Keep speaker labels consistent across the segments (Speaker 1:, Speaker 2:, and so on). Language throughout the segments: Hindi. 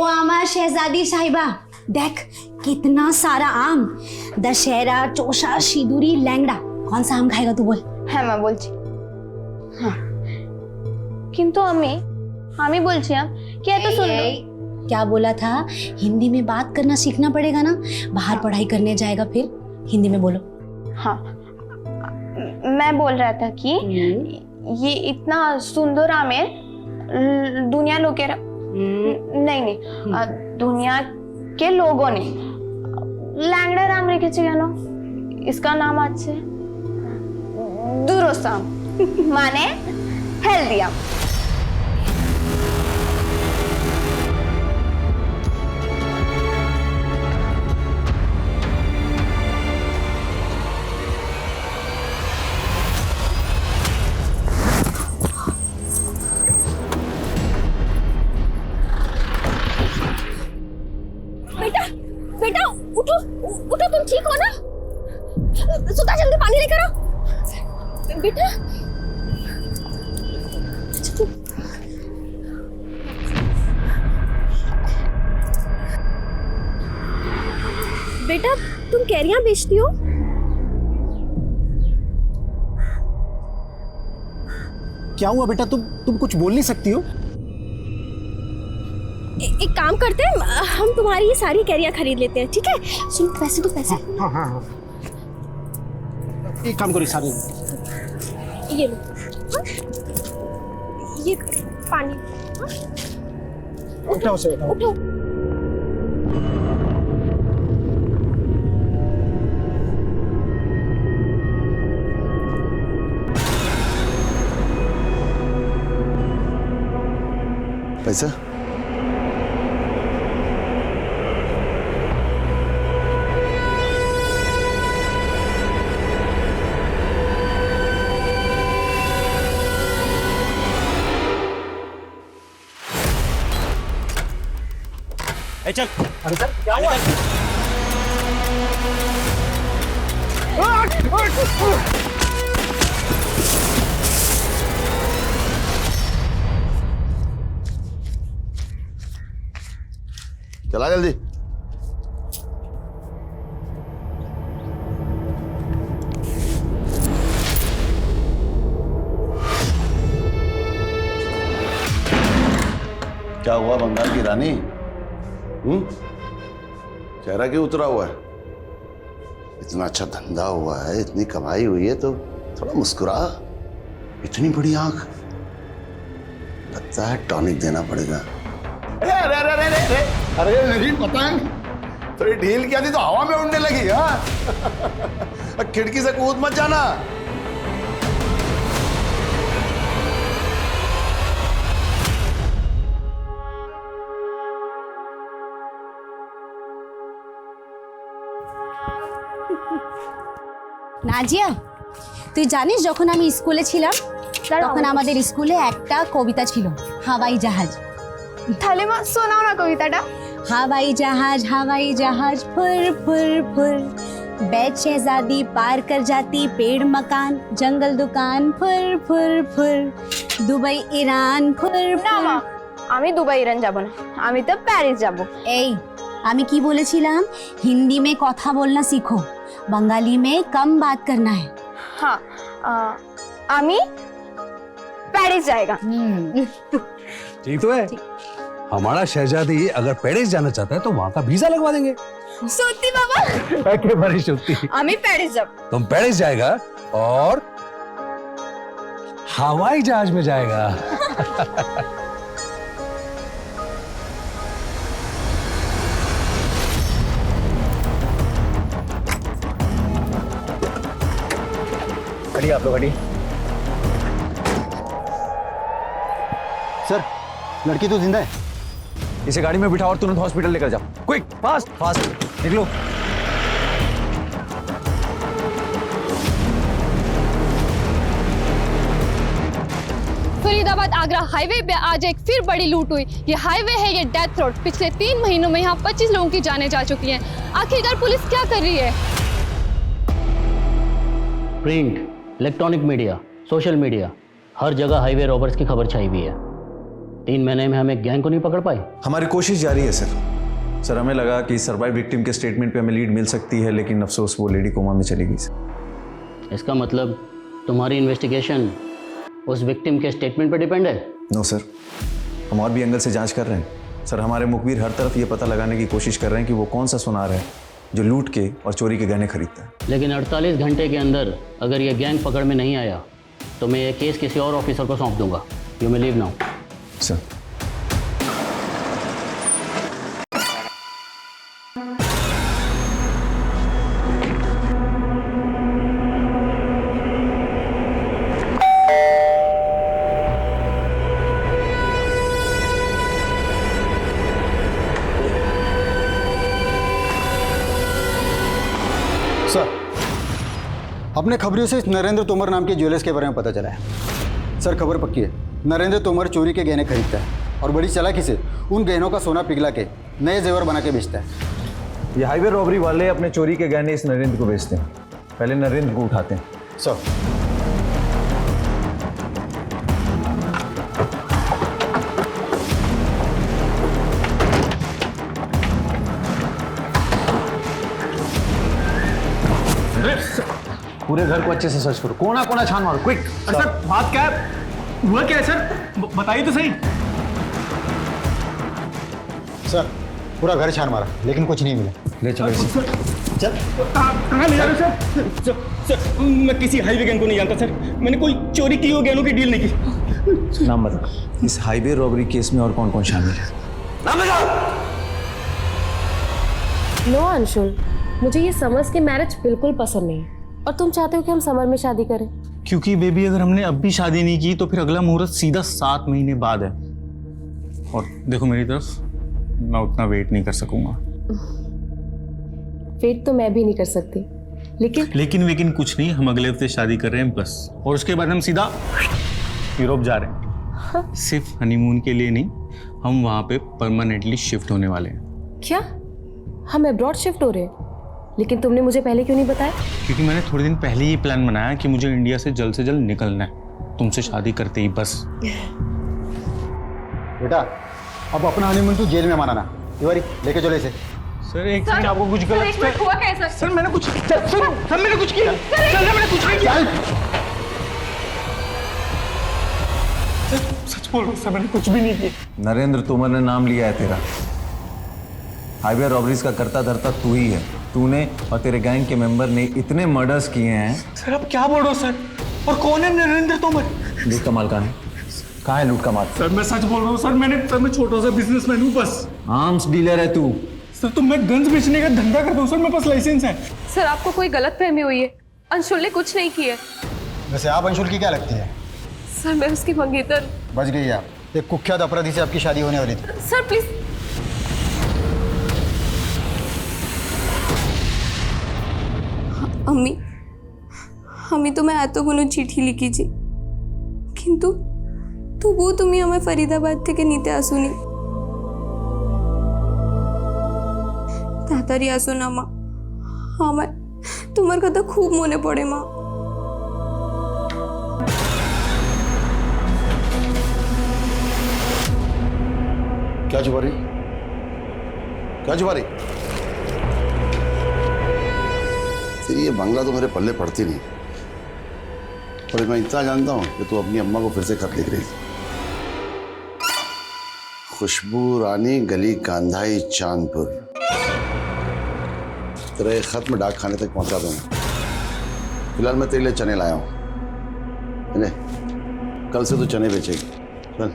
Speaker 1: आमा शहजादी साहिबा, देख कितना सारा आम, दशहरा, चोषा, सिंदूरी, लैंगड़ा, कौन सा आम खाएगा तू बोल?
Speaker 2: হ্যাঁ মা বলছি। হ্যাঁ কিন্তু আমি বলছি कि এত সুন্দর।
Speaker 1: क्या बोला था? हिंदी में बात करना सीखना पड़ेगा ना, बाहर पढ़ाई करने जाएगा फिर हिंदी में बोलो।
Speaker 2: हाँ मैं बोल रहा था कि ये इतना सुंदर आमेर दुनिया लोगेर नहीं दुनिया के लोगों ने लैंगड़ा नाम रेखेছে কেন? इसका नाम আছে दुरुस्त आम माने हेल्दी आम।
Speaker 1: बेटा उठो उठो, तुम ठीक हो ना? सुधा जल्दी पानी लेकर आओ बेटा। बेटा तुम कैरियां बेचती हो?
Speaker 3: क्या हुआ बेटा, तुम कुछ बोल नहीं सकती हो?
Speaker 1: एक काम करते हैं, हम तुम्हारी ये सारी कैरियां खरीद लेते हैं, ठीक है? सुन पैसे दो, पैसे।
Speaker 3: हाँ हाँ हाँ, एक काम करो सारे
Speaker 1: ये लो। हाँ? ये पानी। हाँ?
Speaker 3: उठाओ से उठाओ।
Speaker 1: उठो।
Speaker 4: पैसा
Speaker 3: चल। अरे सर क्या हुआ?
Speaker 4: चला जल्दी। क्या हुआ बंगाल की रानी? चेहरा क्यों उतरा हुआ है? इतना अच्छा धंधा हुआ है, इतनी कमाई हुई है तो थोड़ा मुस्कुरा। इतनी बड़ी आंख, लगता है टॉनिक देना पड़ेगा। अरे अरे अरे अरे अरे अरे मेरी पतंग थोड़ी ढील किया थी तो हवा में उड़ने लगी। हाँ खिड़की से कूद मत जाना।
Speaker 1: নাজিয়া, তুই জানিস যখন আমি স্কুলে ছিলাম তখন আমাদের স্কুলে একটা কবিতা ছিল, হাওয়াই জাহাজ।
Speaker 2: তাহলে মা শোনাও না কবিতাটা।
Speaker 1: हवाई जहाज फुर फुर फुर, बैठ शहजादी पार कर जाती पेड़ मकान जंगल दुकान फुर फुर फुर, दुबई ईरान फुर
Speaker 2: না
Speaker 1: फुर।
Speaker 2: মা আমি দুবাই ইরান যাব না, আমি তো প্যারিস যাব।
Speaker 1: এই আমি কি বলেছিলাম? হিন্দি में কথা बोलना सीखो, बंगाली में कम बात करना है।
Speaker 2: हाँ আমি প্যারিস जाएगा।
Speaker 5: ठीक तो है। हमारा शहजादी अगर पेरिस जाना चाहता है तो वहाँ का वीजा लगवा देंगे।
Speaker 2: সত্যি বাবা?
Speaker 5: एकेबारे सত্যি।
Speaker 2: আমি প্যারিস যাব।
Speaker 5: तुम पेरिस जाएगा और हवाई जहाज में जाएगा।
Speaker 3: खड़ी आप लोग खड़ी। सर लड़की तो जिंदा है।
Speaker 5: इसे गाड़ी में बिठाओ और तुरंत हॉस्पिटल लेकर जाओ। क्विक, फास्ट फास्ट निकलो।
Speaker 6: फरीदाबाद आगरा हाईवे पे आज एक फिर बड़ी लूट हुई। ये हाईवे है, ये डेथ रोड। पिछले 3 महीनों में यहाँ 25 लोगों की जानें जा चुकी हैं। आखिरकार पुलिस क्या कर रही है?
Speaker 7: Print, electronic media, social media, हर जगह हाईवे रॉबर्स की खबर छाई हुई है। 3 महीने में हम एक गैंग को नहीं पकड़ पाए?
Speaker 8: हमारी कोशिश जारी है सर हमें लगा कि सर्वाइव विक्टिम के स्टेटमेंट पे हमें लीड मिल सकती है, लेकिन अफसोस वो लेडी कोमा में चली गई सर।
Speaker 7: इसका मतलब तुम्हारी इन्वेस्टिगेशन उस विक्टिम के स्टेटमेंट पर डिपेंड है?
Speaker 8: नो सर, हम और भी एंगल से जांच कर रहे हैं सर। हमारे मुखबिर हर तरफ ये पता लगाने की कोशिश कर रहे हैं कि वो कौन सा सुनार है जो लूट के और चोरी के गहने खरीदता है।
Speaker 7: लेकिन 48 घंटे के अंदर अगर ये गैंग पकड़ में नहीं आया तो मैं ये केस किसी और ऑफिसर को सौंप दूंगा। You may leave now.
Speaker 8: Sir
Speaker 9: sir, अपने खबरों से इस नरेंद्र तोमर नाम के ज्वेलर्स के बारे में पता चला है। सर, खबर पक्की है। नरेंद्र तोमर चोरी के गहने खरीदता है और बड़ी चालाकी से उन गहनों का सोना पिघला के नए जेवर बना के बेचता है।
Speaker 8: ये हाईवे रॉबरी वाले अपने चोरी के गहने इस नरेंद्र को बेचते हैं, पहले नरेंद्र को उठाते हैं।
Speaker 9: सर,
Speaker 3: पूरे घर को अच्छे से सर्च करो, कोना कोना छान मारो, क्विक।
Speaker 10: सर बात क्या है, हुआ क्या है सर, बताइए तो सही।
Speaker 9: सर पूरा घर छान मारा लेकिन कुछ नहीं मिला।
Speaker 3: ले चलो इसे।
Speaker 9: चल।
Speaker 10: कहाँ ले जा रहे हो सर? सर मैं किसी हाईवे गैंग को नहीं जानता सर, मैंने कोई चोरी की हो गहनों की डील नहीं की।
Speaker 8: नाम बता। इस हाईवे रॉबरी केस में और कौन कौन शामिल है?
Speaker 3: नाम बता।
Speaker 11: नो अंशुल, मुझे ये समर्स की मैरिज बिल्कुल पसंद नहीं है और तुम चाहते हो कि हम समर में शादी करें।
Speaker 10: क्योंकि बेबी अगर हमने अब भी शादी नहीं की तो फिर अगला मुहूर्त सीधा 7 महीने बाद है, और देखो मेरी तरफ, मैं उतना वेट नहीं कर सकूंगा।
Speaker 11: वेट तो मैं भी नहीं कर सकती,
Speaker 10: लेकिन कुछ नहीं, हम अगले हफ्ते शादी कर रहे हैं बस, और उसके बाद हम सीधा यूरोप जा रहे हैं। सिर्फ हनीमून के लिए नहीं, हम वहां पे परमानेंटली शिफ्ट होने वाले हैं।
Speaker 11: क्या हम अब्रॉड शिफ्ट हो रहे हैं? लेकिन तुमने मुझे पहले क्यों नहीं बताया?
Speaker 10: क्योंकि मैंने थोड़े दिन पहले ही प्लान बनाया कि मुझे इंडिया से जल्द निकलना है, तुमसे शादी करते ही बस।
Speaker 9: बेटा, अब अपना हनीमून तू जेल में मनाना। तिवारी लेके चले इसे।
Speaker 10: सर एक सेकंड, आपको कुछ गलत हुआ कैसा? सर मैंने कुछ सर मैंने कुछ किया। सर मैंने कुछ नहीं किया। सच बोल रहा हूं सर, मैंने कुछ भी नहीं किया।
Speaker 8: नरेंद्र तोमर ने नाम लिया है तेरा। हाईवे रॉबरीज का करता धरता तू ही है। तूने और तेरे गैंग के मेंबर ने इतने मर्डर्स किए हैं।
Speaker 10: सर आप क्या बोल रहे हो सर? और कौन है नरेंद्र तोमर?
Speaker 8: लूट का माल कहाँ है? कहाँ है लूट का माल?
Speaker 10: सर मैं सच बोल रहा हूँ सर, मैं छोटा सा बिजनेसमैन हूँ बस।
Speaker 8: आर्म्स डीलर है तू?
Speaker 10: सर तो मैं गन्स बेचने का धंधा करता हूँ सर, मेरे पास लाइसेंस है।
Speaker 11: सर आपको कोई गलतफहमी हुई है, अंशुल ने कुछ नहीं किया।
Speaker 9: वैसे आप अंशुल की क्या लगती है?
Speaker 11: सर मैं उसकी मंगेतर।
Speaker 9: बच गई आप। एक कुख्यात अपराधी से आपकी शादी होने वाली थी।
Speaker 11: Sir please.
Speaker 2: আমি তোমায় এতগুলো চিঠি লিখেছি, কিন্তু তবুও তুমি আমায় ফরিদাবাদ থেকে নিতে আসোনি। তাড়াতাড়ি আসো না মা, আমার তোমার কথা খুব মনে পড়ে মা।
Speaker 4: क्या छुपा रही, क्या छुपा रही? तेरी ये बंगला तो मेरे पल्ले पड़ती नहीं, और मैं इतना जानता हूं कि तू अपनी अम्मा को फिर से खत लिख रही थी। खुशबू रानी, गली कांधाई, चांदपुर। तेरा ये खत मैं डाक खाने तक पहुंचा दूंगा। फिलहाल मैं तेरे लिए चने लाया हूं, कल से तू चने बेचेगी। चल।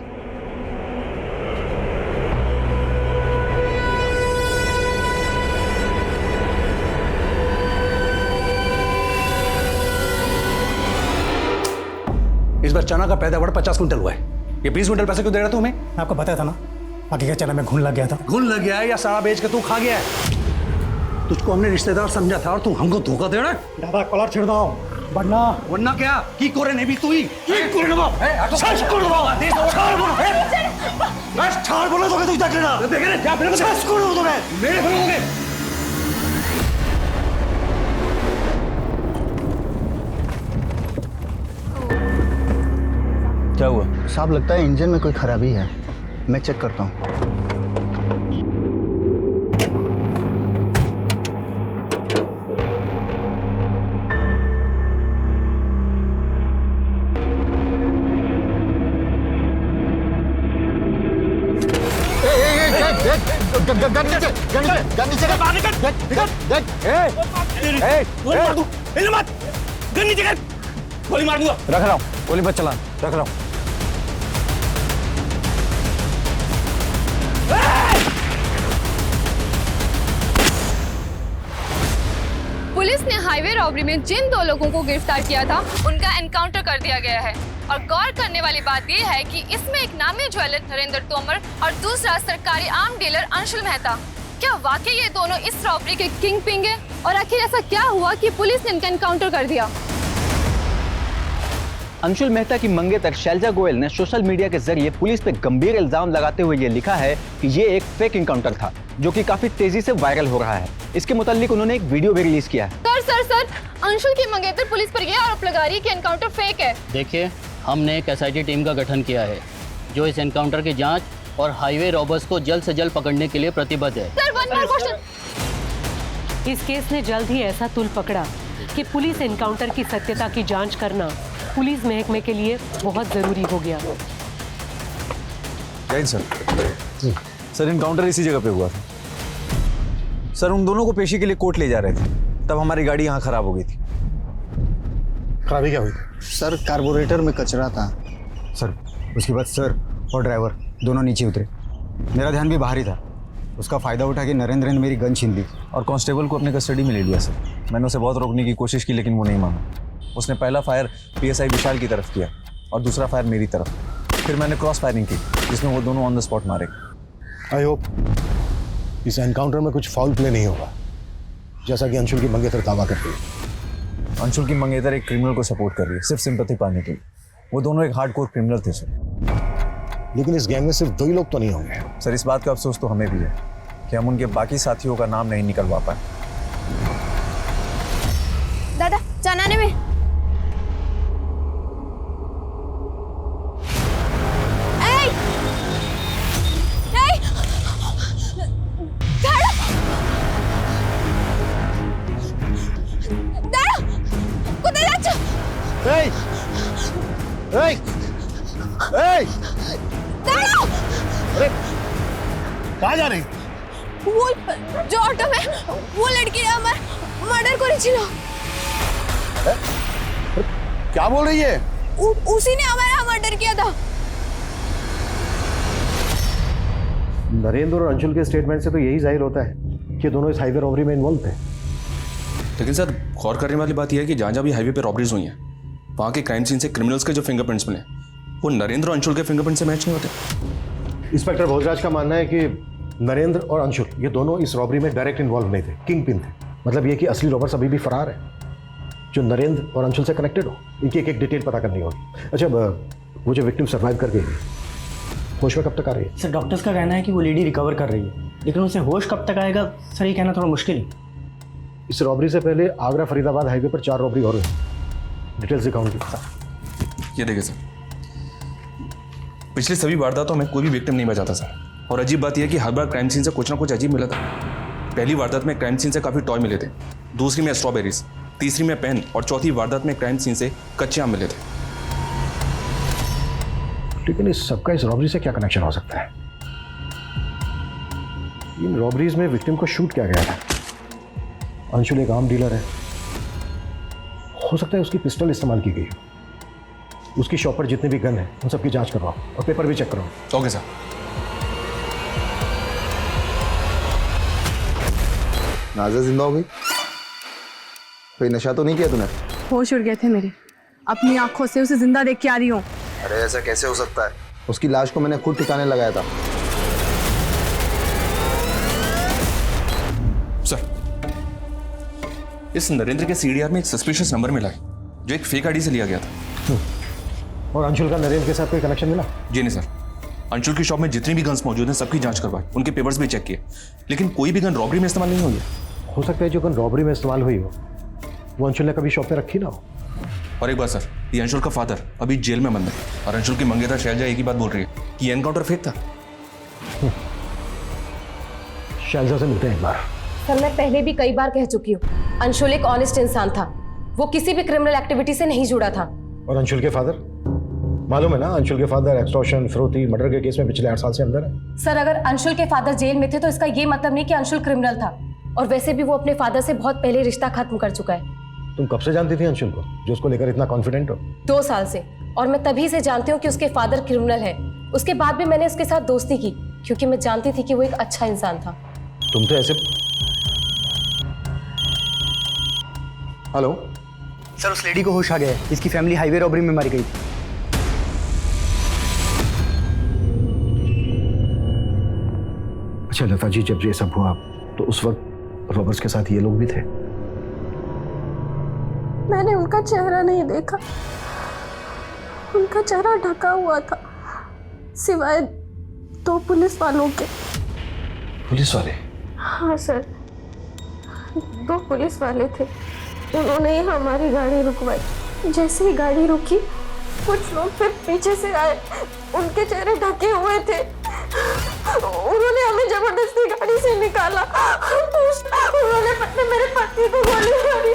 Speaker 5: इस बार चना का पैदावार 50 क्विंटल हुआ है। ये 20 क्विंटल पैसे क्यों दे रहा तू हमें?
Speaker 3: आपको बताया था ना, बाकी का चना में घुन लग गया था।
Speaker 5: घुन लग गया है या सारा बेच के तू खा गया है? तुझको हमने रिश्तेदार समझा था और तू हमको धोखा दे रहा है।
Speaker 3: दादा कॉलर छिड़ दो,
Speaker 5: वरना क्या की कोरे ने भी तू ही
Speaker 3: ছাড় বলে তোকে তুই দেখলে না,
Speaker 5: देखे रे क्या फिल्म
Speaker 3: শেষ করে দেবো তোকে।
Speaker 5: मेरे फिल्मोगे
Speaker 8: क्या हुआ?
Speaker 9: साहब लगता है इंजन में कोई खराबी है। मैं चेक करता हूँ।
Speaker 8: रख रहा हूँ, गोली मत चला, रख रहा हूँ।
Speaker 6: पुलिस ने हाईवे रॉबरी में जिन 2 लोगों को गिरफ्तार किया था उनका एनकाउंटर कर दिया गया है। और गौर करने वाली बात यह है कि इसमें एक नामी ज्वेलर नरेंद्र तोमर और दूसरा सरकारी आर्म डीलर अंशुल मेहता। क्या वाकई ये दोनों इस रॉबरी के किंग पिंग है? और आखिर ऐसा क्या हुआ कि पुलिस ने इनका एनकाउंटर कर दिया?
Speaker 12: अंशुल मेहता की मंगेतर शैलजा गोयल ने सोशल मीडिया के जरिए पुलिस पे गंभीर इल्जाम लगाते हुए ये लिखा है कि ये एक फेक एनकाउंटर था, जो कि काफी तेजी से वायरल हो रहा है। इसके मुताल्लिक उन्होंने एक वीडियो भी रिलीज किया है।
Speaker 6: सर अंशुल की मंगेतर पुलिस पर यह आरोप लगा रही है कि एनकाउंटर फेक है।
Speaker 7: देखिए, हमने एक SIT टीम का गठन किया है जो इस एनकाउंटर की जांच और हाईवे रॉबर्स को जल्द से जल्द पकड़ने के लिए प्रतिबद्ध है।
Speaker 6: Sir, one more question.
Speaker 11: इस केस ने जल्द ही ऐसा तुल पकड़ा कि पुलिस एनकाउंटर की सत्यता की जांच करना पुलिस महकमे के लिए बहुत जरूरी हो गया।
Speaker 8: जय सर। सर, एनकाउंटर इसी जगह पे हुआ था। सर, उन दोनों को पेशी के लिए कोर्ट ले जा रहे थे, तब हमारी गाड़ी यहाँ खराब हो गई थी।
Speaker 3: खराबी क्या हुई?
Speaker 9: सर, कार्बोरेटर में कचरा था। सर, उसके बाद सर और ड्राइवर दोनों नीचे उतरे। मेरा ध्यान भी बाहर ही था। उसका फ़ायदा उठा के नरेंद्र ने मेरी गन छीन ली
Speaker 8: और कांस्टेबल को अपने कस्टडी में ले लिया। सर, मैंने उसे बहुत रोकने की कोशिश की, लेकिन वो नहीं माना। उसने पहला फायर PSI विशाल की तरफ किया और दूसरा फायर मेरी तरफ। फिर मैंने क्रॉस फायरिंग की, जिसमें वो दोनों ऑन द स्पॉट मारे।
Speaker 3: आई होप इस एनकाउंटर में कुछ फाउल प्ले नहीं होगा, जैसा कि अंशुल की मंगेतर दावा करती है।
Speaker 8: अंशुल की मंगेतर एक क्रिमिनल को सपोर्ट कर रही है, सिर्फ सिंपैथी पाने के लिए। वो दोनों एक हार्डकोर क्रिमिनल थे सर।
Speaker 3: लेकिन इस गैंग में सिर्फ 2 ही लोग तो नहीं होंगे।
Speaker 8: सर, इस बात का अफसोस तो हमें भी है कि हम उनके बाकी साथियों का नाम नहीं निकलवा पाए।
Speaker 2: दादा, चनाने में
Speaker 3: अरे कहाँ जा रही?
Speaker 2: वो जो ऑटो में वो लड़की ने हमारे मर्डर को ছিল।
Speaker 3: क्या बोल रही है?
Speaker 2: उसी ने हमारा मर्डर किया था।
Speaker 3: नरेंद्र और अंशुल के स्टेटमेंट से तो यही जाहिर होता है कि दोनों इस हाईवे रॉबरी में इन्वॉल्व थे।
Speaker 13: लेकिन सर, गौर करने वाली बात यह है कि जहाँ जहाँ भी हाईवे पे रॉबरीज हुई हैं, वहाँ के क्राइम सीन से क्रिमिनल्स के जो फिंगरप्रिंट्स मिले वो नरेंद्र और अंशुल के फिंगरप्रिंट से मैच नहीं होते।
Speaker 3: इंस्पेक्टर भोजराज का मानना है कि नरेंद्र और अंशुल ये दोनों इस रॉबरी में डायरेक्ट इन्वॉल्व नहीं थे, किंग पिन थे। मतलब ये कि असली रॉबर्स अभी भी फरार है, जो नरेंद्र और अंशुल से कनेक्टेड हो। इनकी एक एक डिटेल पता करनी होगी। अच्छा, वो जो विक्टिम सर्वाइव कर गई, होश में कब तक आ रही है?
Speaker 14: सर, डॉक्टर्स का कहना है कि वो लेडी रिकवर कर रही है, लेकिन उसे होश कब तक आएगा सर, ये कहना थोड़ा मुश्किल है।
Speaker 3: इस रॉबरी से पहले आगरा फरीदाबाद हाईवे पर 4 रॉबरी और हुई। डिटेल्स दिखाऊंगी।
Speaker 13: ये देखिए सर, पिछली सभी वारदातों में कोई भी विक्टिम नहीं बचा था सर। और अजीब बात यह है कि हर बार क्राइम सीन से कुछ ना कुछ अजीब मिला था। पहली वारदात में क्राइम सीन से काफ़ी टॉय मिले थे, दूसरी में स्ट्रॉबेरीज, तीसरी में पेन और चौथी वारदात में क्राइम सीन से कच्चे आम मिले थे।
Speaker 3: लेकिन इस सबका इस रॉबरी से क्या कनेक्शन हो सकता है? इन रॉबरीज में विक्टिम को शूट किया गया था। अंशुल एक आर्म डीलर है, हो सकता है उसकी पिस्टल इस्तेमाल की गई। उसकी शॉप पर जितने भी गन है उन सबकी जांच करवाओ और पेपर भी चेक करवाओ।
Speaker 13: Okay sir.
Speaker 8: नाज़ा जिंदा हो गई? कोई नशा तो नहीं किया तूने?
Speaker 15: होश उड़ गए थे मेरे, अपनी आंखों से उसे जिंदा देख के आ रही हूँ।
Speaker 8: अरे ऐसा कैसे हो सकता है? उसकी लाश को मैंने खुद ठिकाने लगाया था।
Speaker 13: सर, इस नरेंद्र के CDR में एक सस्पिशियस नंबर मिला है जो एक फेक ID से लिया गया था।
Speaker 3: और अंशुल का नरेंद्र के साथ कोई कनेक्शन मिला?
Speaker 13: जी नहीं सर, अंशुल की शॉप में जितनी भी गन्स मौजूद हैं सबकी जांच करवाई, उनके पेपर्स भी चेक किए, लेकिन कोई भी गन रॉबरी में इस्तेमाल नहीं हुई है।
Speaker 3: हो सकता है जो गन रॉबरी में इस्तेमाल हुई हो वो अंशुल ने कभी शॉप पे रखी ना हो।
Speaker 13: और एक बात सर, ये अंशुल का फादर अभी जेल में बंद है और अंशुल की मंगेतर शैलजा एक ही बात बोल रही है कि एनकाउंटर फेक था।
Speaker 3: शैलजा से मिलते हैं एक बार।
Speaker 16: सर मैं पहले भी कई बार कह चुकी हूँ, अंशुल एक ऑनेस्ट इंसान था, वो किसी भी क्रिमिनल एक्टिविटी से नहीं जुड़ा था।
Speaker 3: और अंशुल के फादर, मालूम है ना, अंशुल के फादर एक्सटॉर्शन, फिरौती, मर्डर के केस में पिछले 8 साल से अंदर है।
Speaker 16: सर अगर अंशुल के फादर जेल में थे तो इसका ये मतलब नहीं कि अंशुल क्रिमिनल था, और वैसे भी वो अपने फादर से बहुत पहले रिश्ता खत्म कर चुका है।
Speaker 3: तुम कब से जानती थी अंशुल को, जो उसको लेकर इतना कॉन्फिडेंट हो?
Speaker 16: 2 साल से, और मैं तभी से जानती हूँ कि उसके फादर क्रिमिनल है। उसके बाद भी मैंने उसके साथ दोस्ती की क्योंकि मैं जानती थी कि वो एक अच्छा इंसान था।
Speaker 3: तुम तो ऐसे। हेलो
Speaker 14: सर, उस लेडी को होश आ गया है, इसकी फैमिली हाईवे रॉबरी में मारी गई थी।
Speaker 3: अच्छा लता जी, जब ये सब हुआ तो उस वक्त रॉबर्ट्स के साथ ये लोग भी थे?
Speaker 17: मैंने उनका चेहरा नहीं देखा, उनका चेहरा ढका हुआ था सिवाय 2 पुलिस वालों के।
Speaker 3: पुलिस वाले?
Speaker 17: हाँ सर, 2 पुलिस वाले थे, उन्होंने ही हमारी गाड़ी रुकवाई। जैसे ही गाड़ी रुकी कुछ लोग फिर पीछे से आए, उनके चेहरे ढके हुए थे, उन्होंने हमें जबरदस्ती गाड़ी से निकाला, उन्होंने मेरे पति को गोली मारी,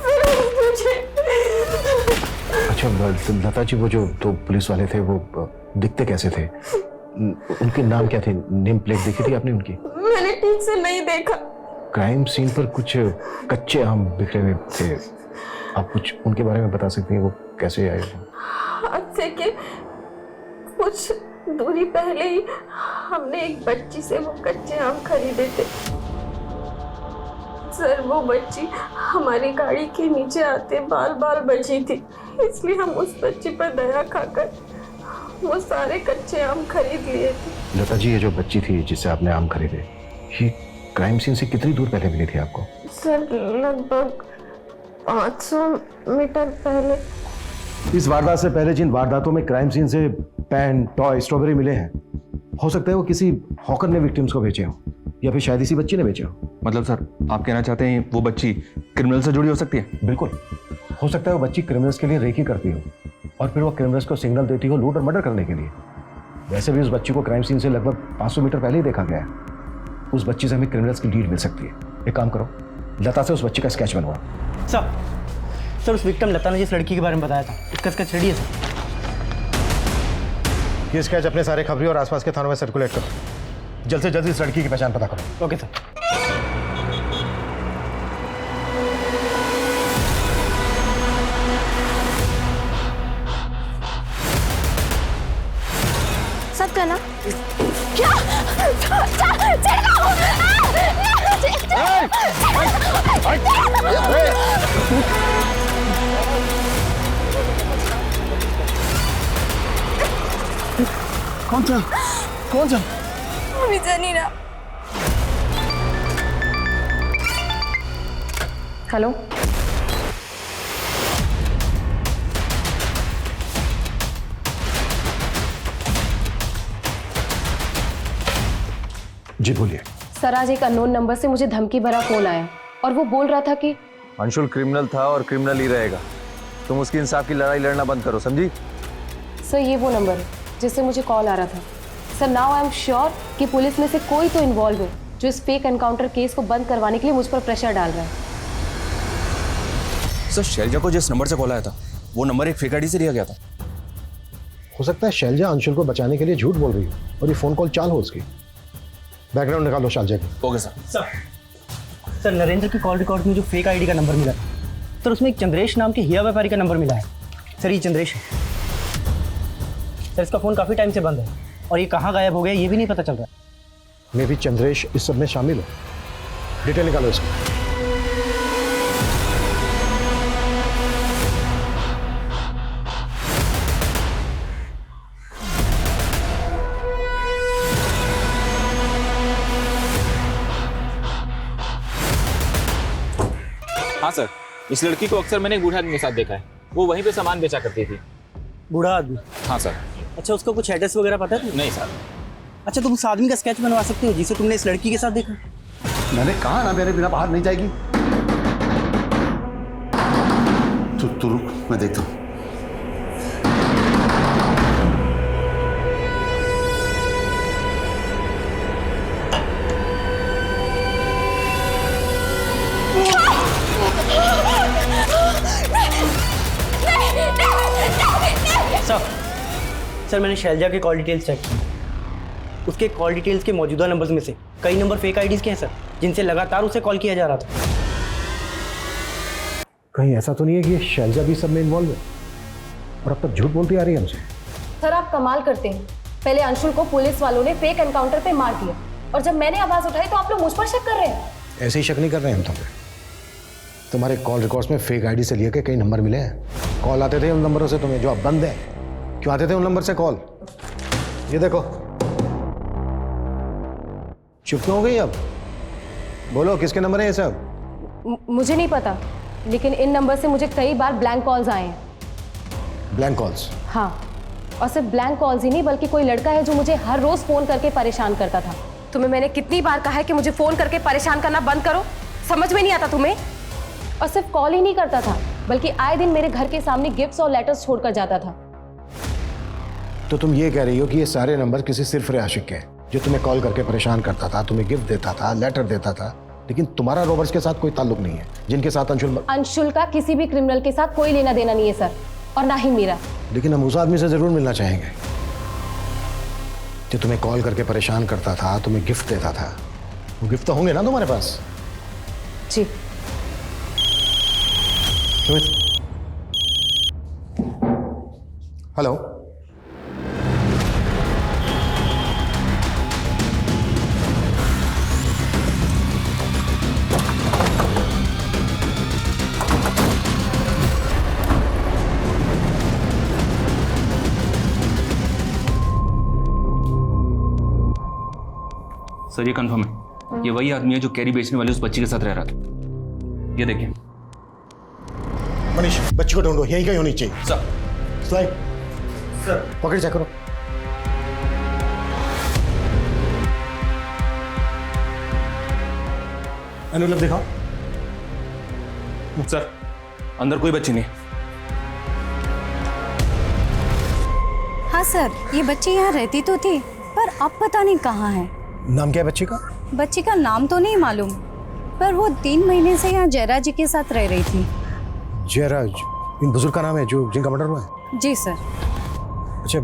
Speaker 17: फिर मुझे।
Speaker 3: अच्छा लता जी, वो जो 2 पुलिस वाले थे वो दिखते कैसे थे? उनके नाम क्या थे? नेम प्लेट देखी थी आपने उनकी?
Speaker 17: मैंने ठीक से नहीं देखा।
Speaker 3: क्राइम सीन पर कुछ कच्चे आम बिखरे हुए थे, आप कुछ उनके बारे में बता सकती हैं, वो कैसे आए?
Speaker 17: हादसे के कुछ दूरी पहले ही हमने एक बच्ची से वो कच्चे आम खरीदे थे। सर वो बच्ची हमारी गाड़ी के नीचे आते बाल बाल बची थी, इसलिए हम उस बच्ची पर दया खाकर वो सारे कच्चे आम खरीद लिए थे।
Speaker 3: लता जी, ये जो बच्ची थी जिससे आपने आम खरीदे, ये क्राइम सीन से कितनी दूर पहले मिली थी आपको?
Speaker 17: सर लगभग 500 मीटर पहले।
Speaker 3: इस वारदात से पहले जिन वारदातों में क्राइम सीन से पेन, टॉय, स्ट्रॉबेरी मिले हैं, हो सकता है वो किसी हॉकर ने विक्टिम्स को बेचे हो, या फिर शायद इसी बच्ची ने बेचे हो।
Speaker 13: मतलब सर आप कहना चाहते हैं वो बच्ची क्रिमिनल से जुड़ी हो सकती है?
Speaker 3: बिल्कुल, हो सकता है वो बच्ची क्रिमिनल्स के लिए रेकी करती हो और फिर वो क्रिमिनल्स को सिग्नल देती हो लूट और मर्डर करने के लिए। वैसे भी उस बच्ची को क्राइम सीन से लगभग 500 मीटर पहले ही देखा गया है। उस बच्ची से हमें क्रिमिनल्स की लीड मिल सकती है। एक काम करो, लता से उस बच्ची का स्केच बनवाओ।
Speaker 14: सर उस विक्टिम लता ने जिस लड़की के बारे में बताया था, उसका स्केच रेडी है सर।
Speaker 3: ये स्केच अपने सारे खबरी और आसपास के थानों में सर्कुलेट करो। जल्द से जल्द इस लड़की की पहचान पता करो।
Speaker 14: Okay sir.
Speaker 17: सब करना
Speaker 3: कौन सा? कौन सा?
Speaker 17: जनीना।
Speaker 16: हेलो,
Speaker 3: जी बोलिए।
Speaker 16: सर आज एक अननोन नंबर से मुझे धमकी भरा फोन आया और वो बोल रहा था कि
Speaker 8: अंशुल क्रिमिनल था और क्रिमिनल ही रहेगा। तुम उसकी इंसाफ की लड़ाई लड़ना बंद करो, समझी?
Speaker 16: सर ये वो नंबर है जिससे मुझे कॉल आ रहा था। Sir now I am sure कि पुलिस में से कोई तो इन्वॉल्व है जो इस फेक एनकाउंटर केस को बंद करवाने के लिए मुझ पर प्रेशर डाल रहा है।
Speaker 13: सर शैलजा को जिस नंबर से कॉल आया था वो नंबर एक फेक आईडी से दिया गया था।
Speaker 3: हो सकता है शैलजा अंशुल को बचाने के लिए झूठ बोल रही हो और ये फोन कॉल चाल हो उसकी। बैकग्राउंड निकालो शैलजा की।
Speaker 13: Okay sir.
Speaker 14: सर नरेंद्र की कॉल रिकॉर्ड में जो फेक आईडी का नंबर मिला सर, उसमें एक चंद्रेश नाम के हिया व्यापारी का नंबर मिला है। सर ये चंद्रेश है सर, इसका फ़ोन काफ़ी टाइम से बंद है और ये कहाँ गायब हो गया ये भी नहीं पता चल रहा।
Speaker 3: मे भी चंद्रेश इस सब में शामिल हो। डिटेल निकालो इसको।
Speaker 18: हाँ सर, इस लड़की को अक्सर मैंने एक बूढ़ा आदमी के साथ देखा है, वो वहीं पे सामान बेचा करती थी।
Speaker 14: बूढ़ा आदमी?
Speaker 18: हाँ सर।
Speaker 14: अच्छा उसका कुछ एड्रेस वगैरह पता है?
Speaker 18: नहीं सर।
Speaker 14: अच्छा तुम उस आदमी का स्केच बनवा सकते हो जिसे तुमने इस लड़की के साथ देखा?
Speaker 4: मैंने कहा ना मेरे बिना बाहर नहीं जाएगी। तू रुक, मैं देखता हूँ।
Speaker 14: सर मैंने शैलजा के कॉल डिटेल्स चेक की। उसके कॉल डिटेल्स के मौजूदा नंबर्स में से कई नंबर फेक आईडीज़ के हैं सर, जिनसे लगातार उसे कॉल किया जा रहा था।
Speaker 3: कहीं ऐसा तो नहीं है कि ये शैलजा भी सब में इन्वॉल्व है और अब तक झूठ बोलती आ रही है हमसे?
Speaker 16: सर आप कमाल करते हैं। पहले अंशुल को पुलिस वालों ने फेक एनकाउंटर पे मार दिया और जब मैंने आवाज उठाई तो आप लोग मुझ पर शक कर रहे हैं।
Speaker 3: ऐसे ही शक नहीं कर रहे हैं हम तुम पे। तुम्हारे कॉल रिकॉर्ड्स में फेक आईडी से लिए के कई नंबर मिले हैं। कॉल आते थे उन नंबरों से तुम्हें जो अब बंद है। क्यों आते थे उन नंबर से कॉल? ये देखो। चुप क्यों हो गई अब? बोलो किसके नंबर है ये सब?
Speaker 16: मुझे नहीं पता, लेकिन इन नंबर से मुझे कई बार ब्लैंक कॉल्स आए हैं।
Speaker 3: Blank calls?
Speaker 16: हाँ, और सिर्फ ब्लैंक कॉल्स ही नहीं बल्कि कोई लड़का है जो मुझे हर रोज फोन करके परेशान करता था। तुम्हें मैंने कितनी बार कहा है कि मुझे फोन करके परेशान करना बंद करो? समझ में नहीं आता तुम्हें? और सिर्फ कॉल ही नहीं करता था बल्कि आए दिन मेरे घर के सामने गिफ्ट्स और लेटर्स छोड़कर जाता था।
Speaker 3: तो तुम ये कह रही हो कि ये सारे नंबर किसी सिरफिरे आशिक के जो तुम्हें कॉल करके परेशान करता था, तुम्हें गिफ्ट देता था, लेटर देता था, लेकिन तुम्हारा रॉबर्ट्स के साथ कोई ताल्लुक नहीं है, जिनके साथ अंशुल
Speaker 16: का किसी भी क्रिमिनल के साथ कोई लेना देना नहीं है सर, और ना ही मेरा।
Speaker 3: लेकिन हम उस आदमी से जरूर मिलना चाहेंगे जो तुम्हें कॉल करके परेशान करता था, तुम्हें गिफ्ट देता था। वो गिफ्ट तो होंगे ना तुम्हारे पास?
Speaker 16: जी।
Speaker 3: हेलो,
Speaker 13: सर ये कंफर्म है, ये वही आदमी है जो कैरी बेचने वाली उस बच्ची के साथ रह रहा था। ये देखिए।
Speaker 3: मनीष, बच्ची को ढूंढो, यहीं कहीं होनी चाहिए।
Speaker 13: सर।
Speaker 3: स्लाइड।
Speaker 13: सर।
Speaker 3: पकड़ चेक करो। अनुलभ दिखाओ।
Speaker 13: सर, अंदर कोई बच्ची नहीं।
Speaker 1: हाँ सर, ये बच्ची यहाँ रहती तो थी, पर अब पता नहीं कहाँ है।
Speaker 3: नाम क्या है बच्ची का?
Speaker 1: बच्ची का नाम तो नहीं मालूम, पर वो 3 महीने से यहाँ जयराज जी के साथ रह रही थी।
Speaker 3: जयराज इन बुजुर्ग का नाम है जो जिनका मर्डर हुआ है?
Speaker 1: जी सर।
Speaker 3: अच्छा,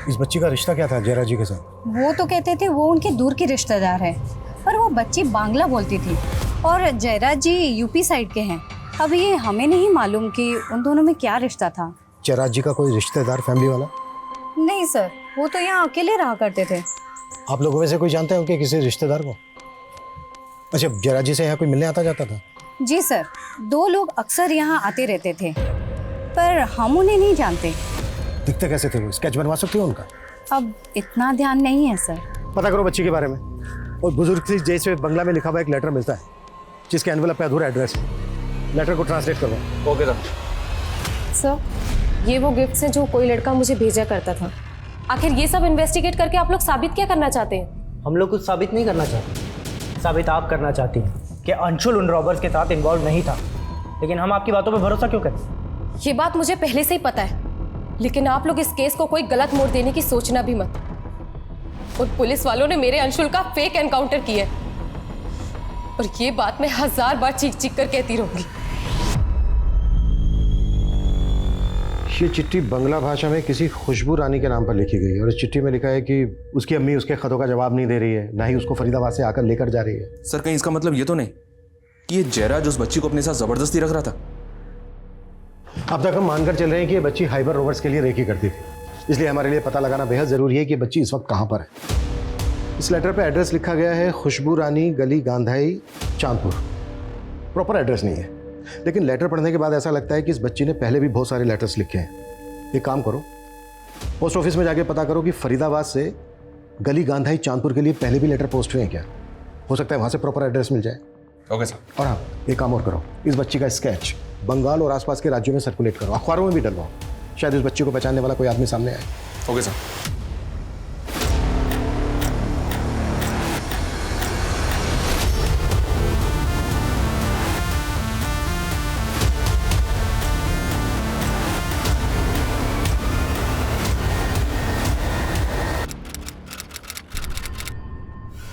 Speaker 3: इस बच्ची का रिश्ता क्या था जयराज जी के साथ?
Speaker 1: वो तो कहते थे वो उनके दूर की रिश्तेदार है, पर वो बच्ची बांग्ला बोलती थी और जयराज जी यूपी साइड के हैं। अब ये हमें नहीं मालूम कि उन दोनों में क्या रिश्ता था।
Speaker 3: जयराज जी का कोई रिश्तेदार, फैमिली वाला?
Speaker 1: नहीं सर, वो तो यहाँ अकेले रहा करते थे।
Speaker 3: आप लोगों में से कोई जानते हो कि किसी रिश्तेदार को? अच्छा, जयराज जी से यहाँ कोई मिलने आता जाता था?
Speaker 1: जी सर, 2 लोग अक्सर यहाँ आते रहते थे, पर हम उन्हें नहीं जानते।
Speaker 3: दिखते कैसे थे वो? स्केच बनवा सकते हो उनका?
Speaker 1: अब इतना ध्यान नहीं है सर।
Speaker 3: पता करो बच्ची के बारे में। और बुजुर्ग की जैसे बंगला में लिखा हुआ एक लेटर मिलता है जिसके एनवेलप पे अधूरा एड्रेस है। लेटर को ट्रांसलेट करो।
Speaker 13: ओके
Speaker 16: सर, ये वो गिफ्ट्स हैं जो कोई लड़का मुझे भेजा करता था। आखिर ये सब इन्वेस्टिगेट करके आप लोग साबित क्या करना चाहते हैं?
Speaker 14: हम लोग कुछ साबित नहीं करना चाहते। साबित आप करना चाहती हैं कि अंशुल उन रॉबर्स के साथ इन्वॉल्व नहीं था, लेकिन हम आपकी बातों पर भरोसा क्यों करें?
Speaker 16: ये बात मुझे पहले से ही पता है, लेकिन आप लोग इस केस को कोई गलत मोड़ देने की सोचना भी मत। उन पुलिस वालों ने मेरे अंशुल का फेक एनकाउंटर किया है, और ये बात मैं 1000 बार चीख चीख कर कहती रहूंगी।
Speaker 3: ये चिट्ठी बंगला भाषा में किसी खुशबू रानी के नाम पर लिखी गई है और इस चिट्ठी में लिखा है कि उसकी अम्मी उसके खतों का जवाब नहीं दे रही है, ना ही उसको फरीदाबाद से आकर लेकर जा रही है।
Speaker 13: सर, कहीं इसका मतलब ये तो नहीं कि ये जयराज उस बच्ची को अपने साथ जबरदस्ती रख रहा था?
Speaker 3: अब तक हम मानकर चल रहे हैं कि ये बच्ची हाइबर रोवर्स के लिए रेकी करती थी, इसलिए हमारे लिए पता लगाना बेहद जरूरी है कि बच्ची इस वक्त कहाँ पर है। इस लेटर पे एड्रेस लिखा गया है खुशबू रानी गली गांधाई चांदपुर। प्रॉपर एड्रेस नहीं है, लेकिन लेटर पढ़ने के बाद ऐसा लगता है कि इस बच्ची ने पहले भी बहुत सारे लेटर्स लिखे हैं। एक काम करो, पोस्ट ऑफिस में जाके पता करो कि फरीदाबाद से गली गांधाई चांदपुर के लिए पहले भी लेटर पोस्ट हुए हैं क्या। हो सकता है वहाँ से प्रॉपर एड्रेस मिल जाए।
Speaker 13: Okay sir.
Speaker 3: और हाँ, एक काम और करो, इस बच्ची का स्केच बंगाल और आसपास के राज्यों में सर्कुलेट करो, अखबारों में भी डलवाओ, शायद इस बच्ची को पहचानने वाला कोई आदमी सामने आए।
Speaker 13: Okay sir.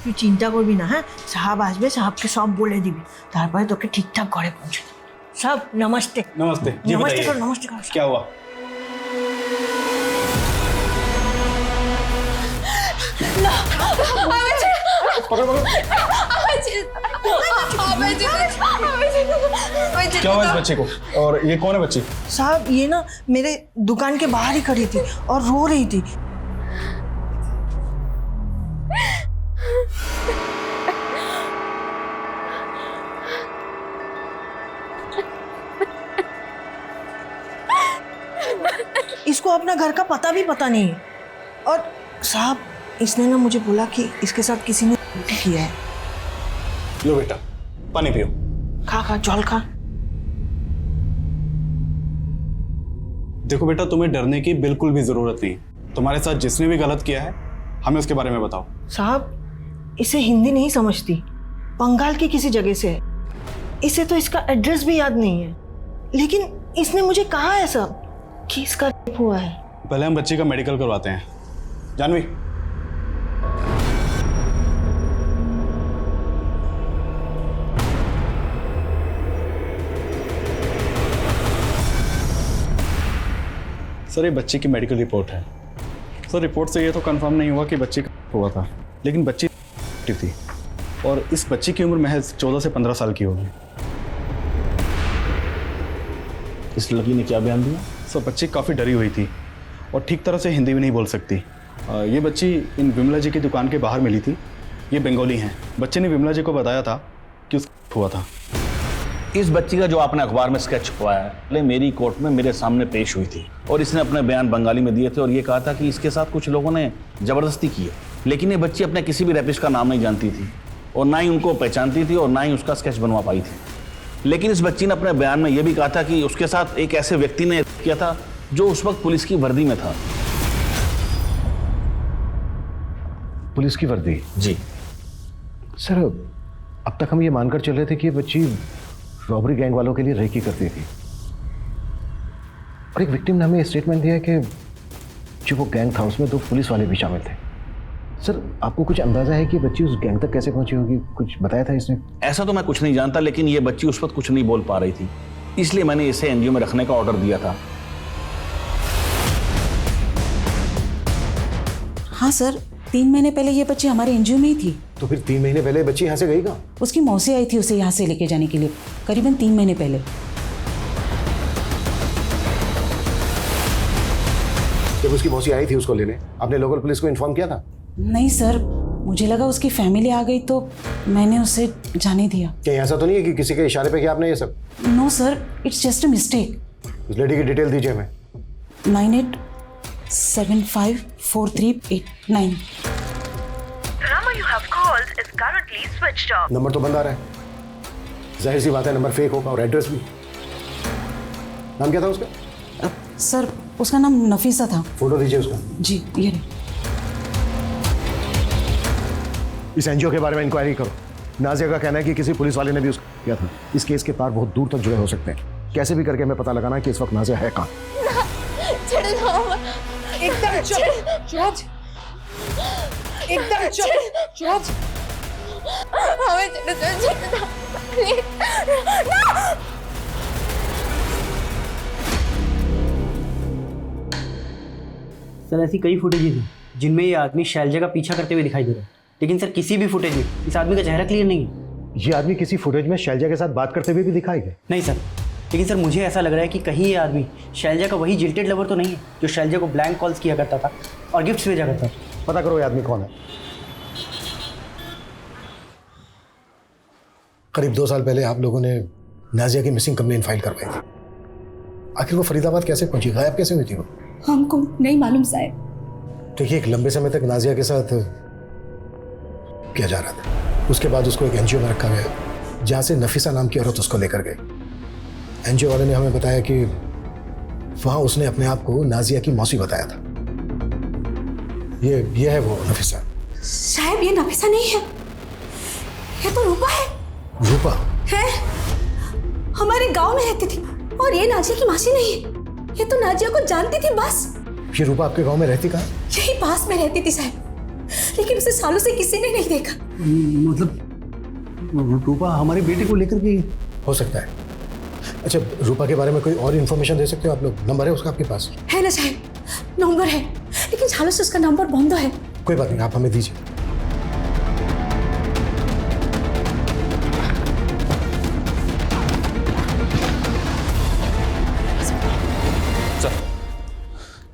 Speaker 19: তুই চিন্তা করবি না, হ্যাঁ? সাহাব আসবে, সাহাবকে সব বলে দিবি, তারপরে তোকে ঠিকঠাক ঘরে পৌঁছে দেবে। সব নমস্তে।
Speaker 10: नमस्ते जी,
Speaker 19: नमस्ते
Speaker 10: बताइए।
Speaker 19: करो, नमस्ते करो।
Speaker 10: क्या हुआ? क्या हुआ इस बच्चे को? और ये कौन है बच्ची?
Speaker 19: साहब ये ना मेरे दुकान के बाहर ही खड़ी थी और रो रही थी। इसको अपना घर का पता भी पता नहीं है। और साहब इसने ना मुझे बोला कि इसके साथ किसी ने किया है।
Speaker 10: लो बेटा पानी पियो।
Speaker 19: खा जल खा।
Speaker 10: देखो बेटा, तुम्हें डरने की बिल्कुल भी जरूरत नहीं। तुम्हारे साथ जिसने भी गलत किया है हमें उसके बारे में बताओ।
Speaker 19: साहब इसे हिंदी नहीं समझती, बंगाल की किसी जगह से है। इसे तो इसका एड्रेस भी याद नहीं है, लेकिन इसने मुझे कहा है सब कि इसका रेप हुआ है।
Speaker 10: पहले हम बच्ची का मेडिकल करवाते हैं। जानवी सर, ये बच्ची की मेडिकल रिपोर्ट है। सर रिपोर्ट से ये तो कंफर्म नहीं हुआ कि बच्ची का हुआ था, लेकिन बच्ची थी और इस बच्ची की उम्र महज 14 से 15 साल की होगी।
Speaker 18: इस लड़की ने क्या बयान दिया?
Speaker 10: सर बच्ची काफ़ी डरी हुई थी और ठीक तरह से हिंदी भी नहीं बोल सकती। ये बच्ची इन विमला जी की दुकान के बाहर मिली थी। ये बंगाली हैं। बच्चे ने विमला जी को बताया था कि उसका हुआ था।
Speaker 18: इस बच्ची का जो आपने अखबार में स्केच छपवाया है मेरी कोर्ट में मेरे सामने पेश हुई थी और इसने अपने बयान बंगाली में दिए थे और ये कहा था कि इसके साथ कुछ लोगों ने ज़बरदस्ती की है। लेकिन ये बच्ची अपने किसी भी रेपिस्ट का नाम नहीं जानती थी और ना ही उनको पहचानती थी और ना ही उसका स्केच बनवा पाई थी। लेकिन इस बच्ची ने अपने बयान में यह भी कहा था कि उसके साथ एक ऐसे व्यक्ति ने किया था जो उस वक्त पुलिस की वर्दी में था।
Speaker 3: पुलिस की वर्दी?
Speaker 18: जी
Speaker 3: सर, अब तक हम ये मानकर चल रहे थे कि ये बच्ची रॉबरी गैंग वालों के लिए रेकी करती थी और एक विक्टिम ने हमें स्टेटमेंट दिया कि जो वो गैंग था उसमें 2 पुलिस वाले भी शामिल थे। सर आपको कुछ अंदाजा है कि बच्ची उस गैंग तक कैसे पहुंची होगी? कुछ बताया था इसने?
Speaker 18: ऐसा तो मैं कुछ नहीं जानता, लेकिन ये बच्ची उस वक्त कुछ नहीं बोल पा रही थी, इसलिए मैंने इसे एनजीओ में रखने का ऑर्डर दिया था।
Speaker 20: हाँ सर, 3 महीने पहले ये बच्ची हमारे एनजीओ में ही थी।
Speaker 3: तो फिर 3 महीने पहले बच्ची यहाँ से गई कहाँ?
Speaker 20: उसकी मौसी आई थी उसे यहाँ से लेके जाने के लिए, करीबन 3 महीने पहले।
Speaker 3: जब उसकी मौसी आई थी उसको लेने, आपने लोकल पुलिस को इन्फॉर्म किया था?
Speaker 20: नहीं सर, मुझे लगा उसकी फैमिली आ गई तो मैंने उसे जाने दिया।
Speaker 3: क्या ऐसा तो नहीं है कि किसी के इशारे पे किया आपने ये सब?
Speaker 20: No sir, it's just a mistake.
Speaker 3: उस लेडी की डिटेल दीजिए हमें।
Speaker 20: 98754389।
Speaker 3: नंबर तो बंद आ रहा है, जाहिर सी बात है नंबर फेक होगा और एड्रेस भी। नाम क्या था उसका?
Speaker 20: सर उसका नाम नफीसा था।
Speaker 3: फोटो दीजिए उसका।
Speaker 20: जी ये रही।
Speaker 3: इस एनजीओ के बारे में इंक्वायरी करो। नाजिया का कहना है कि किसी पुलिस वाले ने भी उसको किया था। इस केस के तार बहुत दूर तक जुड़े हो सकते हैं। कैसे भी करके हमें पता लगाना है कि इस वक्त नाजिया है कहाँ।
Speaker 19: एकदम चुप। एकदम चुप।
Speaker 14: सर ऐसी कई फुटेजेस हैं जिनमें ये आदमी शैलजा का पीछा करते हुए दिखाई दे रहा है, लेकिन सर किसी भी फुटेज में इस आदमी का चेहरा क्लियर नहीं है।
Speaker 3: ये आदमी किसी फुटेज में शैलजा के साथ बात करते हुए भी दिखाई गए?
Speaker 14: नहीं सर, लेकिन सर मुझे ऐसा लग रहा है कि कहीं ये आदमी शैलजा का वही जिल्टेड लवर तो नहीं है जो शैलजा को ब्लैंक कॉल्स किया करता था और गिफ्ट्स भेजा करता था।
Speaker 3: पता करो ये आदमी कौन है। करीब 2 साल पहले आप लोगों ने नाजिया की मिसिंग कंप्लेंट फाइल करवाई थी। आखिर वो फरीदाबाद कैसे पहुंची, गायब कैसे हुई थी वो?
Speaker 1: हमको नहीं मालूम साहब।
Speaker 3: देखिए एक लंबे समय तक नाजिया के साथ किया जा रहा था। उसके बाद उसको एक एनजीओ में रखा गया जहाँ से नफीसा नाम की औरत उसको लेकर गई। एनजीओ वाले ने हमें बताया कि वहाँ उसने अपने आप को नाजिया की मौसी बताया था। ये है वो नफीसा।
Speaker 1: साहब ये नफीसा नहीं है, ये तो रूपा है।
Speaker 3: रूपा
Speaker 1: है, हमारे गांव में रहती थी और ये नाजिया की मासी नहीं है। ये तो नाजिया को जानती थी बस।
Speaker 3: ये रूपा आपके गांव में रहती कहाँ?
Speaker 1: यही पास में रहती थी साहब, लेकिन उसे सालों से किसी ने नहीं देखा।
Speaker 3: मतलब रूपा हमारी बेटी को लेकर के हो सकता है। अच्छा रूपा के बारे में कोई और इन्फॉर्मेशन दे सकते हो आप लोग? नंबर है उसका आपके पास?
Speaker 1: है ना साहब, नंबर है, लेकिन सालों से उसका नंबर बंद है।
Speaker 3: कोई बात नहीं, आप हमें दीजिए।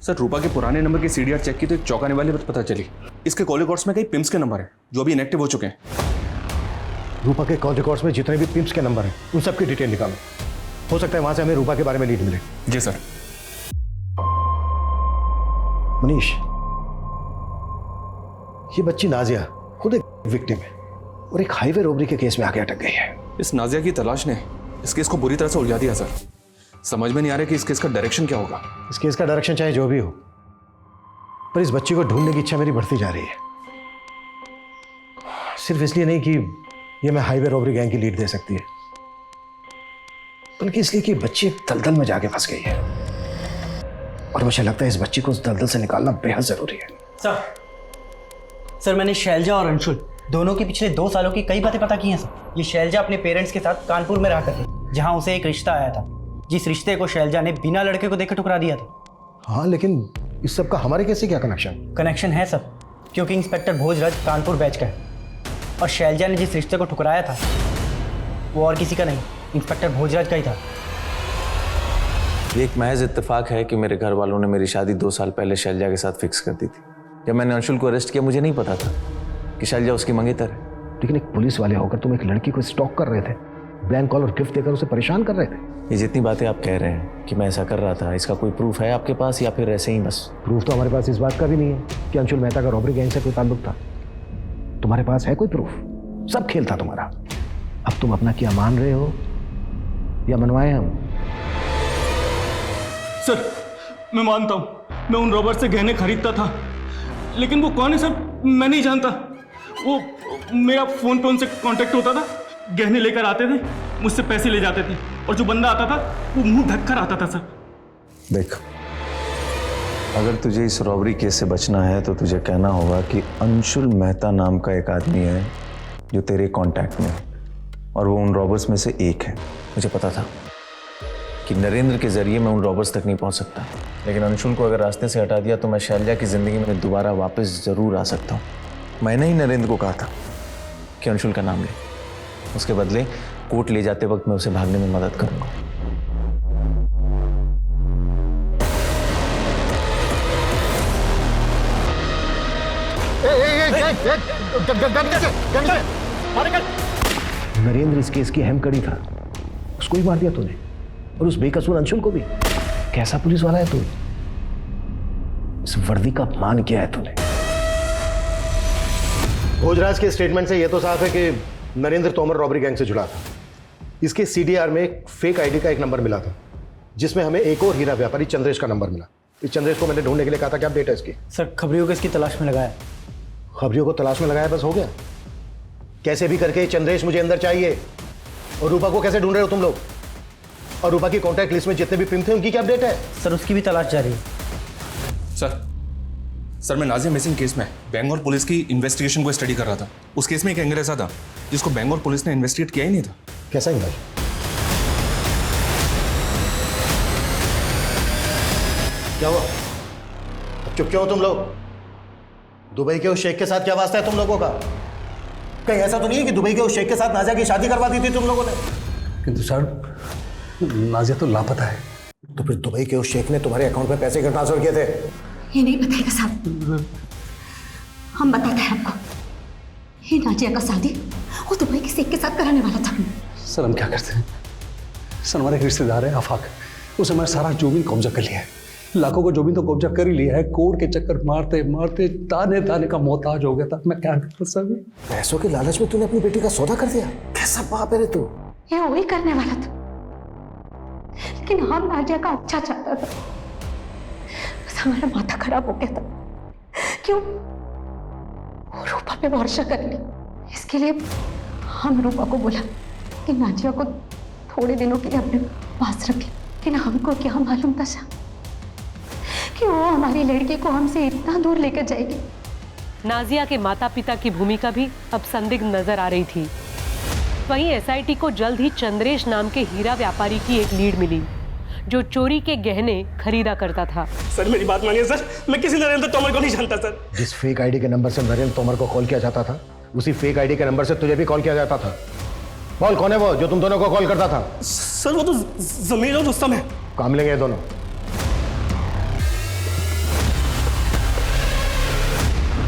Speaker 13: सर रूपा के पुराने नंबर की सीडीआर चेक की तो एक चौंकाने वाली बात पता चली। इसके कॉल रिकॉर्ड्स में कई पिम्स के नंबर हैं जो अभी इनएक्टिव हो चुके हैं।
Speaker 3: रूपा के कॉल रिकॉर्ड्स में जितने भी पिम्स के नंबर हैं उन सब की डिटेल निकालो। हो सकता है वहां से हमें रूपा के बारे में लीड मिले।
Speaker 13: जी सर।
Speaker 3: मनीष, ये बच्ची नाजिया खुद एक विक्टिम है और एक हाईवे रॉबरी के केस में आगे अटक गई है।
Speaker 13: इस नाजिया की तलाश ने इस केस को बुरी तरह से उलझा दिया सर। समझ में नहीं आ रहा कि इस केस का डायरेक्शन क्या होगा।
Speaker 3: इस केस का डायरेक्शन चाहे जो भी हो, पर इस बच्ची को ढूंढने की इच्छा मेरी बढ़ती जा रही है। सिर्फ इसलिए नहीं कि ये मैं हाईवे रॉबरी गैंग की लीड दे सकती है, बल्कि इसलिए कि बच्ची एक दलदल में जाके फंस गई है और मुझे लगता है इस बच्ची को उस दलदल से निकालना बेहद जरूरी है।
Speaker 14: सर मैंने शैलजा और अंशुल दोनों की पिछले 2 सालों की कई बातें पता की हैं सर। ये शैलजा अपने पेरेंट्स के साथ कानपुर में रहा करती, जहां उसे एक रिश्ता आया था, जिस रिश्ते को शैलजा ने बिना लड़के को देखे ठुकरा दिया था।
Speaker 3: हाँ, लेकिन इस सब का हमारे कैसे क्या कनेक्शन?
Speaker 14: कनेक्शन है सर, क्योंकि इंस्पेक्टर भोजराज कानपुर बैच का है और शैलजा ने जिस रिश्ते को ठुकराया था वो और किसी का नहीं, इंस्पेक्टर भोजराज का ही था।
Speaker 8: ये एक महज इत्तेफाक है कि मेरे घर वालों ने मेरी शादी 2 साल पहले शैलजा के साथ फिक्स कर दी थी। जब मैंने अंशुल को अरेस्ट किया मुझे नहीं पता था कि शैलजा उसकी मंगेतर है।
Speaker 3: लेकिन एक पुलिस वाले होकर तुम एक लड़की को स्टॉक कर रहे थे, ब्लैंक कॉल और गिफ्ट देकर उसे परेशान कर रहे थे।
Speaker 8: ये जितनी बातें आप कह रहे हैं कि मैं ऐसा कर रहा था, इसका कोई प्रूफ है आपके पास या फिर ऐसे ही बस?
Speaker 3: प्रूफ तो हमारे पास इस बात का भी नहीं है कि अंशुल मेहता का रॉबरी गैंग से कोई ताल्लुक था। तुम्हारे पास है कोई प्रूफ? सब खेल था तुम्हारा। अब तुम अपना क्या मान रहे हो या मनवाए हम?
Speaker 10: सर मैं मानता हूँ मैं उन रॉबर्ट से गहने खरीदता था, लेकिन वो कौन है सर मैं नहीं जानता। वो मेरा फोन पे उनसे कांटेक्ट होता था, गहने लेकर आते थे, मुझसे पैसे ले जाते थे और जो बंदा आता था वो मुंह ढक कर आता था सर।
Speaker 8: देख, अगर तुझे इस रॉबरी केस से बचना है तो तुझे कहना होगा कि अंशुल मेहता नाम का एक आदमी है जो तेरे कांटेक्ट में है और वो उन रॉबर्स में से एक है। मुझे पता था कि नरेंद्र के जरिए मैं उन रॉबर्स तक नहीं पहुंच सकता, लेकिन अंशुल को अगर रास्ते से हटा दिया तो मैं शैलजा की जिंदगी में दोबारा वापस जरूर आ सकता हूँ। मैंने ही नरेंद्र को कहा था कि अंशुल का नाम ले, उसके बदले कोर्ट ले जाते वक्त मैं उसे भागने में मदद करूंगा।
Speaker 3: नरेंद्र इस केस की अहम कड़ी था, उसको ही मार दिया तूने और उस बेकसूर अंशुल को भी। कैसा पुलिस वाला है तू? इस वर्दी का अपमान किया है तूने। भोजराज के स्टेटमेंट से यह तो साफ है कि नरेंद्र तोमर रॉबरी गैंग से जुड़ा था। इसके सीडीआर में एक फेक आईडी का एक नंबर मिला था जिसमें हमें एक और हीरा व्यापारी चंद्रेश का नंबर मिला। इस चंद्रेश को मैंने ढूंढने के लिए कहा था, क्या अपडेट है इसकी?
Speaker 14: सर खबरियों को इसकी तलाश में लगाया।
Speaker 3: खबरियों को तलाश में लगाया, बस हो गया? कैसे भी करके चंद्रेश मुझे अंदर चाहिए। और रूपा को कैसे ढूंढ रहे हो तुम लोग? और रूपा की कॉन्टैक्ट लिस्ट में जितने भी पिन थे उनकी क्या अपडेट है?
Speaker 14: सर उसकी भी तलाश जारी है।
Speaker 13: सर मैं नाजिया मिसिंग केस में बेंगलोर पुलिस की इन्वेस्टिगेशन को स्टडी कर रहा था। उस केस में एक एंगल ऐसा था जिसको बेंगलोर पुलिस ने इन्वेस्टिगेट किया ही नहीं था।
Speaker 3: कैसा एंगल? क्या हुआ? अब चुप क्यों हो तुम लोग? दुबई के उस शेख के साथ क्या वास्ता है तुम लोगों का? कहीं ऐसा तो नहीं है कि दुबई के उस शेख के साथ नाजिया की शादी करवा दी थी तुम लोगों ने?
Speaker 5: किंतु सर नाजिया तो लापता है।
Speaker 3: तो फिर दुबई के उस शेख ने तुम्हारे अकाउंट में पैसे ट्रांसफर किए थे?
Speaker 1: ये नहीं बताएगा साहब, हम बताते हैं आपको। ये नाजिया का शादी वो दुबई के शेख के साथ कराने वाला था।
Speaker 5: सर हम क्या करते हैं? सर हमारे एक रिश्तेदार है आफाक, उसे हमारा सारा जमीन कब्जा कर लिया है। लाखों को जमीन तो कब्जा कर ही लिया है। कोर्ट के चक्कर मारते मारते ताने ताने का मोहताज हो गया था। मैं क्या करता सर?
Speaker 3: पैसों के लालच में तूने अपनी बेटी का सौदा कर दिया? कैसा बाप है रे तू?
Speaker 1: ये वही करने वाला था, लेकिन हम नाजिया का अच्छा चाहता था। बस हमारा माथा खराब हो गया था। क्यों? वो रूपा पे भरोसा कर ली। इसके लिए हम रूपा को बोला कि नाजिया को थोड़े दिनों के लिए अपने पास रखे। लेकिन हमको क्या मालूम था कि वो हमारी लड़की को हमसे इतना दूर लेकर जाएगी।
Speaker 11: नाजिया के माता पिता की भूमिका भी अब संदिग्ध नजर आ रही थी। वहीं एसआईटी को जल्द ही चंद्रेश नाम के हीरा व्यापारी की एक लीड मिली जो चोरी के गहने खरीदा करता था।
Speaker 21: सर मेरी बात मानिए सर, मैं किसी नरेंद्र तोमर को नहीं जानता सर।
Speaker 3: जिस फेक आईडी के नंबर से नरेंद्र तोमर को कॉल किया जाता था, उसी फेक आईडी के नंबर से तुझे भी कॉल किया जाता था। बोल कौन है वो जो तुम दोनों को कॉल करता था?
Speaker 21: सर वो तो जमीर और रुस्तम है।
Speaker 3: काम लेंगे ये दोनों।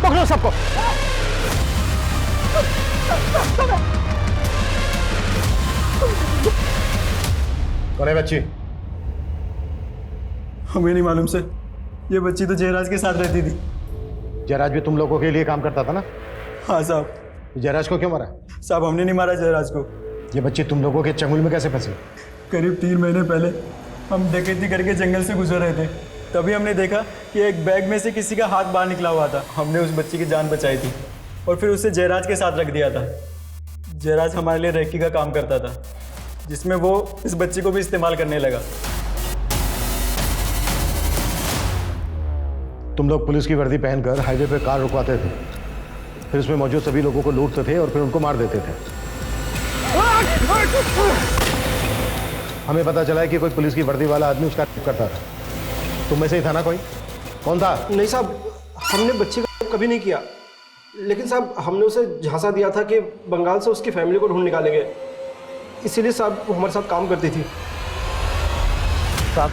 Speaker 3: पकड़ो सबको। कौन है बच्ची?
Speaker 9: हमें नहीं मालूम सर, ये बच्ची तो जयराज के साथ रहती थी।
Speaker 3: जयराज भी तुम लोगों के लिए काम करता था ना?
Speaker 9: हाँ साहब।
Speaker 3: जयराज को क्यों मारा?
Speaker 9: साहब हमने नहीं मारा जयराज को।
Speaker 3: ये बच्ची तुम लोगों के चंगुल में कैसे फंसी?
Speaker 9: करीब 3 महीने पहले हम डकैती करके जंगल से गुजर रहे थे, तभी हमने देखा कि एक बैग में से किसी का हाथ बाहर निकला हुआ था। हमने उस बच्ची की जान बचाई थी और फिर उसे जयराज के साथ रख दिया था। जयराज हमारे लिए रेकी का काम करता था, जिसमें वो इस बच्ची को भी इस्तेमाल करने लगा।
Speaker 3: तुम लोग पुलिस की वर्दी पहनकर हाईवे पे कार रुकवाते थे, फिर उसमें मौजूद सभी लोगों को लूटते थे और फिर उनको मार देते थे। हमें पता चला है कि कोई पुलिस की वर्दी वाला आदमी उसका रेप करता था। तुम में से ही था ना कोई? कौन था?
Speaker 22: नहीं साहब, हमने बच्ची का रेप कभी नहीं किया, लेकिन साहब हमने उसे झांसा दिया था कि बंगाल से उसकी फैमिली को ढूंढ निकालेंगे, इसीलिए साहब वो हमारे साथ काम करती थी।
Speaker 14: साहब,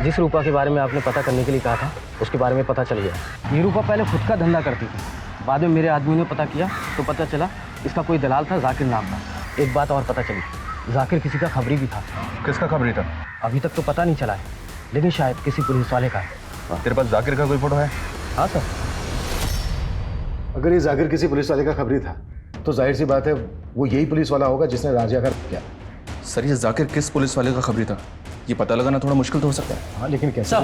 Speaker 14: जिस रूपा के बारे में आपने पता करने के लिए कहा था, उसके बारे में पता चल गया। ये रूपा पहले खुद का धंधा करती थी, बाद में मेरे आदमी ने पता किया तो पता चला इसका कोई दलाल था, जाकिर नाम का। एक बात और पता चली, जाकिर किसी का खबरी भी था।
Speaker 8: किसका खबरी था?
Speaker 14: अभी तक तो पता नहीं चला है, लेकिन शायद किसी पुलिस वाले का है।
Speaker 8: तेरे पास जाकिर का कोई फोटो है?
Speaker 14: हाँ सर।
Speaker 3: अगर ये जाकिर किसी पुलिस वाले का खबरी था तो जाहिर सी बात है वो यही पुलिस वाला होगा जिसने राजिया का किया।
Speaker 13: सर ये जाकिर किस पुलिस वाले का खबरी था, ये पता लगाना थोड़ा मुश्किल तो हो सकता है।
Speaker 3: हाँ लेकिन कैसे?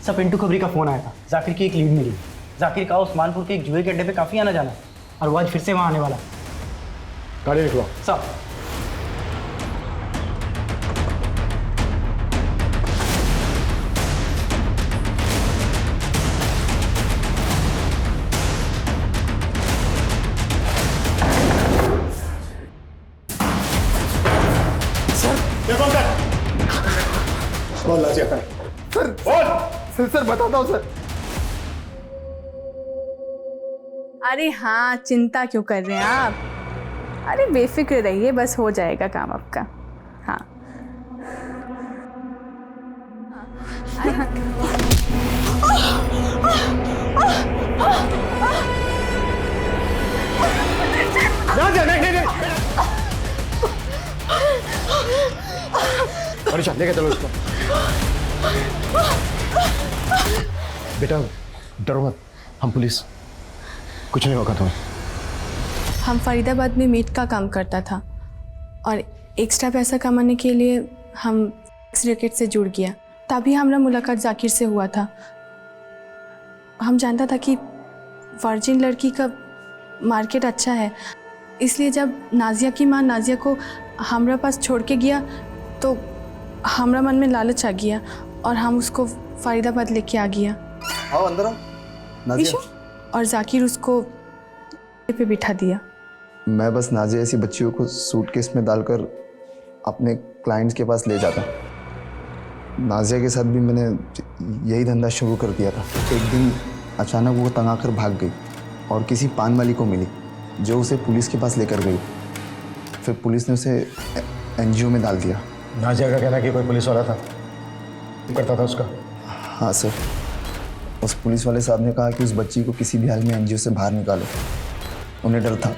Speaker 14: सब पिंटू खबरी का फोन आया था, जाकिर की एक लीड मिली। जाकिर का उस्मानपुर के एक जुए के अड्डे पे काफी आना जाना, और वो आज फिर से वहाँ आने वाला।
Speaker 3: गाड़ी निकलो।
Speaker 14: सब
Speaker 3: बोल राजिया का।
Speaker 22: सर बोल। सर बताता हूँ सर।
Speaker 15: अरे हाँ, चिंता क्यों कर रहे हैं आप? अरे बेफिक्र रहिए, बस हो जाएगा काम आपका। हाँ
Speaker 3: नहीं। मनीषा लेके चलो इसको। बेटा डरो मत, हम पुलिस, कुछ नहीं होगा तुम्हें।
Speaker 17: हम फरीदाबाद में मीट का काम करता था और एक्स्ट्रा पैसा कमाने के लिए हम रैकेट से जुड़ गया। तभी हमारा मुलाकात जाकिर से हुआ था। हम जानता था कि वर्जिन लड़की का मार्केट अच्छा है, इसलिए जब नाजिया की माँ नाजिया को हमारा पास छोड़ के गया तो हमारा मन में लालच आ गया और हम उसको फरीदाबाद लेके आ गया।
Speaker 9: आओ अंदर आओ नाजिया।
Speaker 17: और जाकिर उसको पे बिठा दिया।
Speaker 23: मैं बस नाजिया ऐसी बच्चियों को सूटकेस में डालकर अपने क्लाइंट्स के पास ले जाता। नाजिया के साथ भी मैंने यही धंधा शुरू कर दिया था। एक दिन अचानक वो तंग आकर भाग गई और किसी पान वाली को मिली जो उसे पुलिस के पास लेकर गई। फिर पुलिस ने उसे एनजीओ में डाल दिया।
Speaker 3: नाजिया का कहना कि कोई पुलिस वाला था करता था उसका?
Speaker 23: हाँ सर, उस पुलिस वाले साहब ने कहा कि उस बच्ची को किसी भी हाल में एनजीओ से बाहर निकालो। उन्हें डर था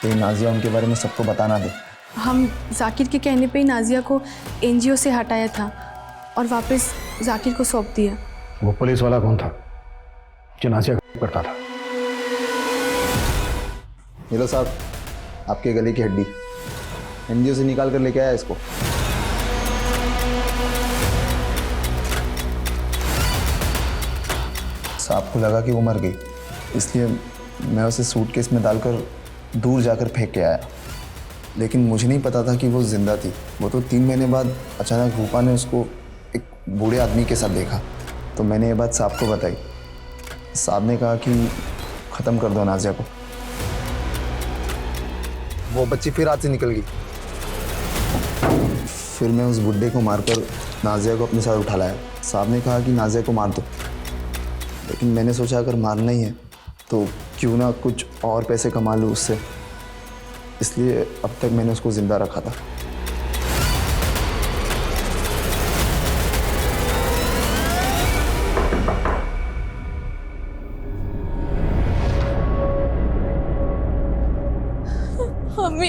Speaker 23: कि नाजिया उनके बारे में सबको बताना दे।
Speaker 17: हम जाकिर के कहने पे ही नाजिया को एनजीओ से हटाया था और वापस जाकिर को सौंप दिया।
Speaker 3: वो पुलिस वाला कौन था जो नाजिया करता था?
Speaker 23: ये लो साहब, आपके गले की हड्डी। एनजीओ से निकाल कर लेके आया इसको। साहब को लगा कि वो मर गई, इसलिए मैं उसे सूटकेस में डालकर दूर जाकर फेंक के आया। लेकिन मुझे नहीं पता था कि वो जिंदा थी। वो तो 3 महीने बाद अचानक रूपा ने उसको एक बूढ़े आदमी के साथ देखा, तो मैंने ये बात साहब को बताई। साहब ने कहा कि ख़त्म कर दो नाजिया को। वो बच्ची फिर हाथ से निकल गई। फिर मैं उस बुड्ढे को मारकर नाजिया को अपने साथ उठा लाया। साहब ने कहा कि नाजिया को मार दो, लेकिन मैंने सोचा अगर मारना ही है तो क्यों ना कुछ और पैसे कमा लूँ उससे, इसलिए अब तक मैंने उसको ज़िंदा रखा था।
Speaker 17: मम्मी